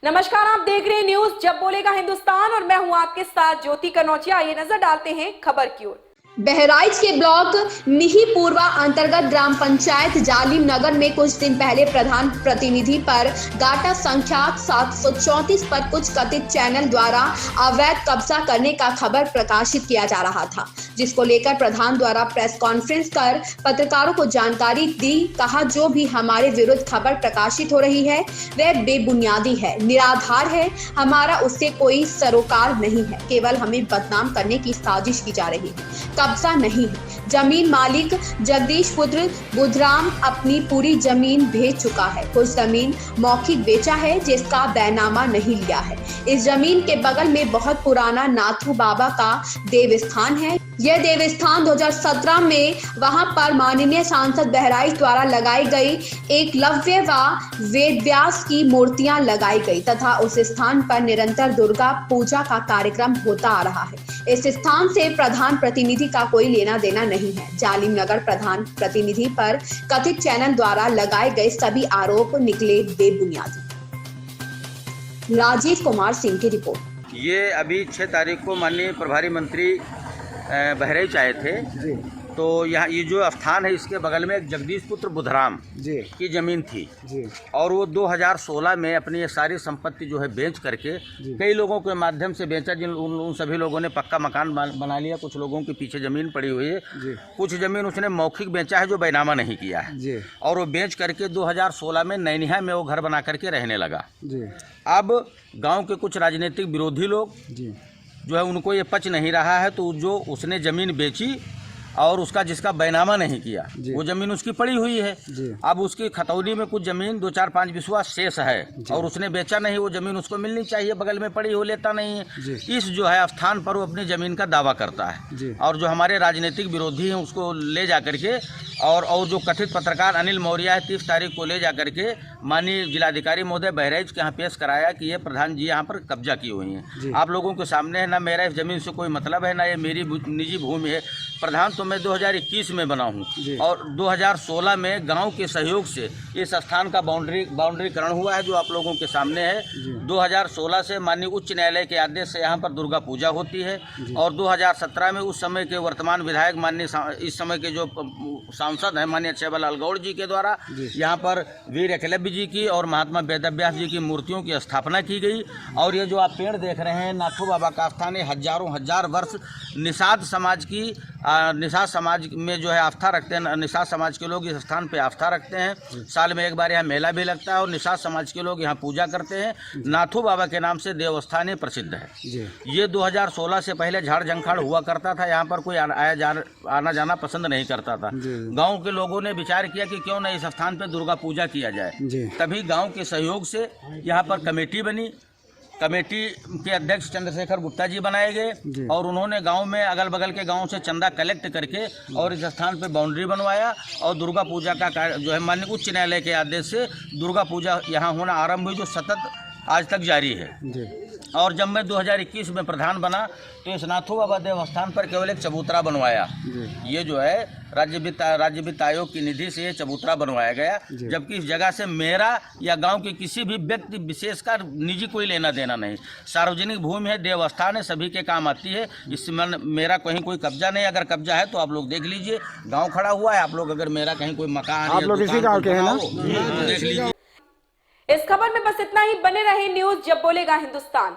नमस्कार, आप देख रहे हैं न्यूज जब बोलेगा हिंदुस्तान और मैं हूं आपके साथ ज्योति कनौजिया। आइए नजर डालते हैं खबर की ओर। बहराइच के ब्लॉक मिहीपुरवा अंतर्गत ग्राम पंचायत जालिम नगर में कुछ दिन पहले प्रधान प्रतिनिधि पर गाटा संख्या 734 पर कुछ कथित चैनल द्वारा अवैध कब्जा करने का खबर प्रकाशित किया जा रहा था, जिसको लेकर प्रधान द्वारा प्रेस कॉन्फ्रेंस कर पत्रकारों को जानकारी दी। कहा, जो भी हमारे विरुद्ध खबर प्रकाशित हो रही है वह बेबुनियादी है, निराधार है, हमारा उससे कोई सरोकार नहीं है, केवल हमें बदनाम करने की साजिश की जा रही है। कब्जा नहीं है। जमीन मालिक जगदीश पुत्र बुधराम अपनी पूरी जमीन भेज चुका है। कुछ जमीन मौखिक बेचा है जिसका बैनामा नहीं लिया है। इस जमीन के बगल में बहुत पुराना नाथू बाबा का देवस्थान है। यह देवस्थान 2017 में वहां पर माननीय सांसद बहराइच द्वारा लगाई गई एकलव्य व वेदव्यास की मूर्तियां लगाई गई तथा उस स्थान पर निरंतर दुर्गा पूजा का कार्यक्रम होता आ रहा है। इस स्थान से प्रधान प्रतिनिधि का कोई लेना देना नहीं है। जालिम नगर प्रधान प्रतिनिधि पर कथित चैनल द्वारा लगाए गए सभी आरोप निकले बेबुनियादी। राजीव कुमार सिंह की रिपोर्ट। ये अभी 6 तारीख को माननीय प्रभारी मंत्री बहराइच आए थे जी। तो यहाँ ये जो स्थान है इसके बगल में एक जगदीश पुत्र बुधराम जी की ज़मीन थी जी और वो 2016 में अपनी ये सारी संपत्ति जो है बेच करके कई लोगों के माध्यम से बेचा, जिन उन सभी लोगों ने पक्का मकान बना लिया। कुछ लोगों के पीछे ज़मीन पड़ी हुई है, कुछ ज़मीन उसने मौखिक बेचा है जो बैनामा नहीं किया है जी। और वो बेच करके 2016 में नैनिहा में वो घर बना करके रहने लगा। जी। अब गाँव के कुछ राजनीतिक विरोधी लोग जी जो है उनको ये पच नहीं रहा है, तो जो उसने ज़मीन बेची और उसका जिसका बैनामा नहीं किया वो ज़मीन उसकी पड़ी हुई है। अब उसकी खतौनी में कुछ ज़मीन 2, 4, 5 बिस्वा शेष है और उसने बेचा नहीं, वो ज़मीन उसको मिलनी चाहिए, बगल में पड़ी हो लेता नहीं है। इस जो है स्थान पर वो अपनी ज़मीन का दावा करता है और जो हमारे राजनीतिक विरोधी हैं उसको ले जा करके और जो कथित पत्रकार अनिल मौर्य है 30 तारीख को ले जा करके माननीय जिलाधिकारी महोदय बहराइच के यहाँ पेश कराया कि ये प्रधान जी यहाँ पर कब्जा की हुई हैं। आप लोगों के सामने है ना, मेरा इस ज़मीन से कोई मतलब है ना, ये मेरी निजी भूमि है। प्रधान तो मैं 2021 में बना हूँ और 2016 में गांव के सहयोग से इस स्थान का बाउंड्रीकरण हुआ है जो आप लोगों के सामने है। 2016 से माननीय उच्च न्यायालय के आदेश से यहाँ पर दुर्गा पूजा होती है और 2017 में उस समय के वर्तमान विधायक माननीय इस समय के जो सांसद हैं माननीय छेबलाल गौड़ जी के द्वारा यहाँ पर वीर एकलव्य जी की और महात्मा वेदव्यास जी की मूर्तियों की स्थापना की गई। और ये जो आप पेड़ देख रहे हैं नाथू बाबा का स्थान है, हजार वर्ष निषाद समाज की निषाद समाज में जो है आस्था रखते हैं। निषाद समाज के लोग इस स्थान पे आस्था रखते हैं। साल में एक बार यहाँ मेला भी लगता है और निषाद समाज के लोग यहाँ पूजा करते हैं। नाथू बाबा के नाम से देवस्थान ये प्रसिद्ध है। ये 2016 से पहले झाड़ झंखाड़ हुआ करता था, यहाँ पर कोई आना जाना पसंद नहीं करता था। गांव के लोगों ने विचार किया कि क्यों न इस स्थान पर दुर्गा पूजा किया जाए। तभी गाँव के सहयोग से यहाँ पर कमेटी बनी। कमेटी के अध्यक्ष चंद्रशेखर गुप्ता जी बनाए गए और उन्होंने गांव में अगल बगल के गांव से चंदा कलेक्ट करके और इस स्थान पर बाउंड्री बनवाया और दुर्गा पूजा का कार्य जो है माननीय उच्च न्यायालय के आदेश से दुर्गा पूजा यहाँ होना आरंभ हुई, जो सतत आज तक जारी है। और जब मैं 2021 में प्रधान बना तो इस नाथू बाबा देवस्थान पर केवल एक चबूतरा बनवाया। ये जो है राज्य वित्त आयोग की निधि से ये चबूतरा बनवाया गया, जबकि इस जगह से मेरा या गांव के किसी भी व्यक्ति विशेष का निजी कोई लेना देना नहीं। सार्वजनिक भूमि है, देवस्थान है, सभी के काम आती है। इसमें मेरा कहीं कोई कब्जा नहीं। अगर कब्जा है तो आप लोग देख लीजिए, गाँव खड़ा हुआ है। आप लोग अगर मेरा कहीं कोई मकान आप लोग इसी गाँव के हैं ना, देख लीजिए। इस खबर में बस इतना ही। बने रहे न्यूज जब बोलेगा हिंदुस्तान।